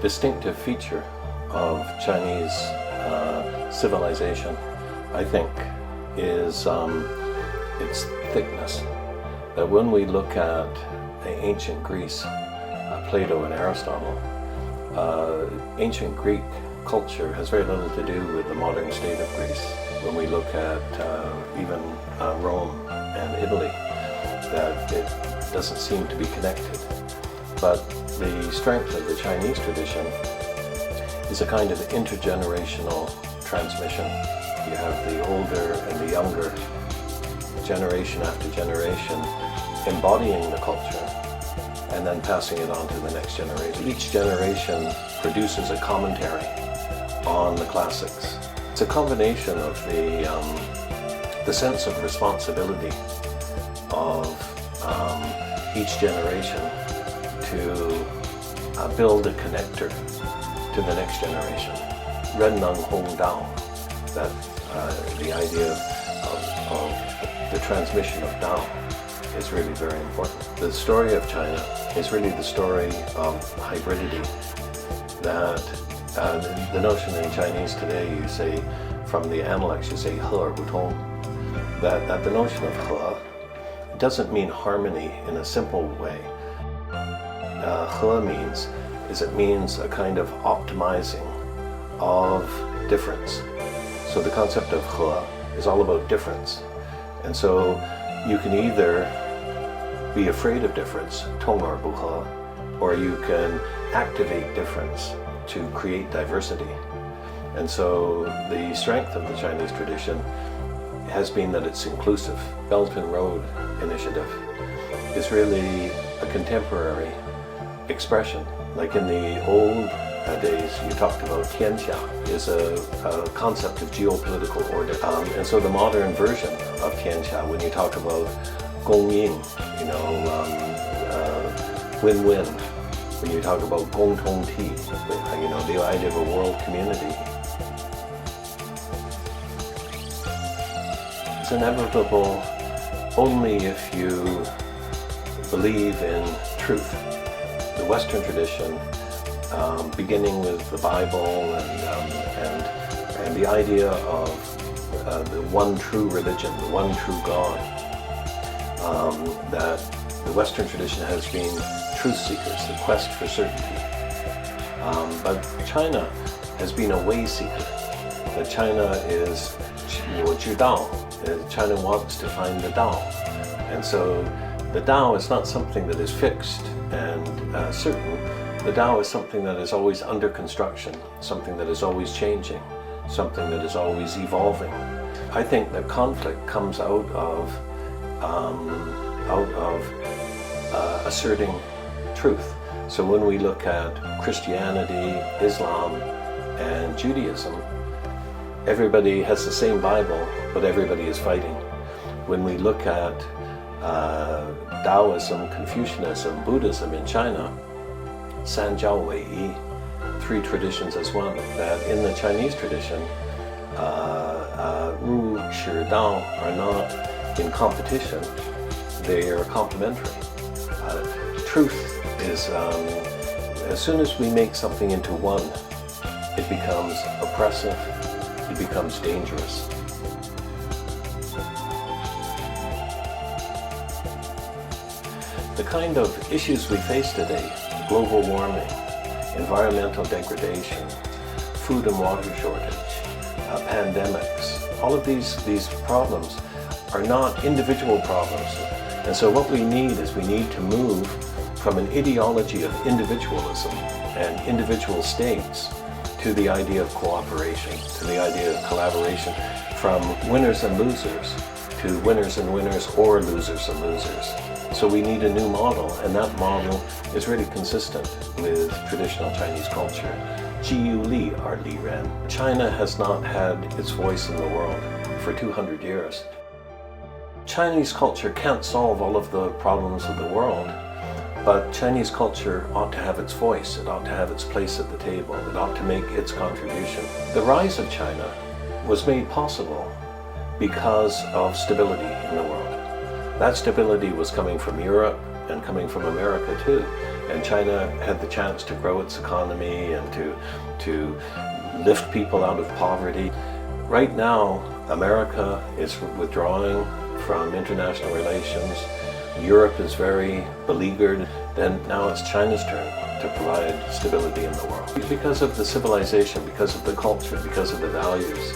distinctive feature of Chinese civilization, I think, is its thickness. That when we look at ancient Greece, Plato and Aristotle, ancient Greek culture has very little to do with the modern state of Greece. When we look at even Rome and Italy, that it doesn't seem to be connected. But the strength of the Chinese tradition is a kind of intergenerational transmission. You have the older and the younger, generation after generation, embodying the culture and then passing it on to the next generation. Each generation produces a commentary on the classics. It's a combination of the sense of responsibility of each generation to build a connector to the next generation. Ren Neng Hong Dao, that the idea of the transmission of Dao is really very important. The story of China is really the story of hybridity. That the notion in Chinese today, you say, from the analects, you say he er bu tong, that the notion of he doesn't mean harmony in a simple way. He means a kind of optimizing of difference. So the concept of he is all about difference. And so you can either be afraid of difference, tong er bu he, or you can activate difference to create diversity. And so the strength of the Chinese tradition has been that it's inclusive. Belt and Road Initiative is really a contemporary expression. Like in the old days, you talked about tianxia is a concept of geopolitical order. And so the modern version of tianxia, when you talk about gongying, win-win, when you talk about gongtongti, the idea of a world community, it's inevitable only if you believe in truth. The Western tradition, beginning with the Bible and the idea of the one true religion, the one true God, that the Western tradition has been truth seekers, the quest for certainty. But China has been a way seeker. That China is 知道. China wants to find the Tao. And so the Tao is not something that is fixed and certain. The Tao is something that is always under construction, something that is always changing, something that is always evolving. I think that conflict comes out of asserting truth. So when we look at Christianity, Islam, and Judaism, everybody has the same Bible, but everybody is fighting. When we look at Taoism, Confucianism, Buddhism in China, Sanjiao Wei Yi, three traditions as one, that in the Chinese tradition, Ru, Shi, Dao are not in competition, they are complementary. Truth is, as soon as we make something into one, it becomes oppressive, it becomes dangerous. The kind of issues we face today, global warming, environmental degradation, food and water shortage, pandemics, all of these problems are not individual problems. And so what we need is we need to move from an ideology of individualism and individual states to the idea of cooperation, to the idea of collaboration, from winners and losers to winners and winners or losers and losers. So we need a new model, and that model is really consistent with traditional Chinese culture. 基于利而利人. China has not had its voice in the world for 200 years. Chinese culture can't solve all of the problems of the world, but Chinese culture ought to have its voice, it ought to have its place at the table, it ought to make its contribution. The rise of China was made possible because of stability in the world. That stability was coming from Europe and coming from America too. And China had the chance to grow its economy and to lift people out of poverty. Right now, America is withdrawing from international relations. Europe is very beleaguered. Then now it's China's turn to provide stability in the world. Because of the civilization, because of the culture, because of the values.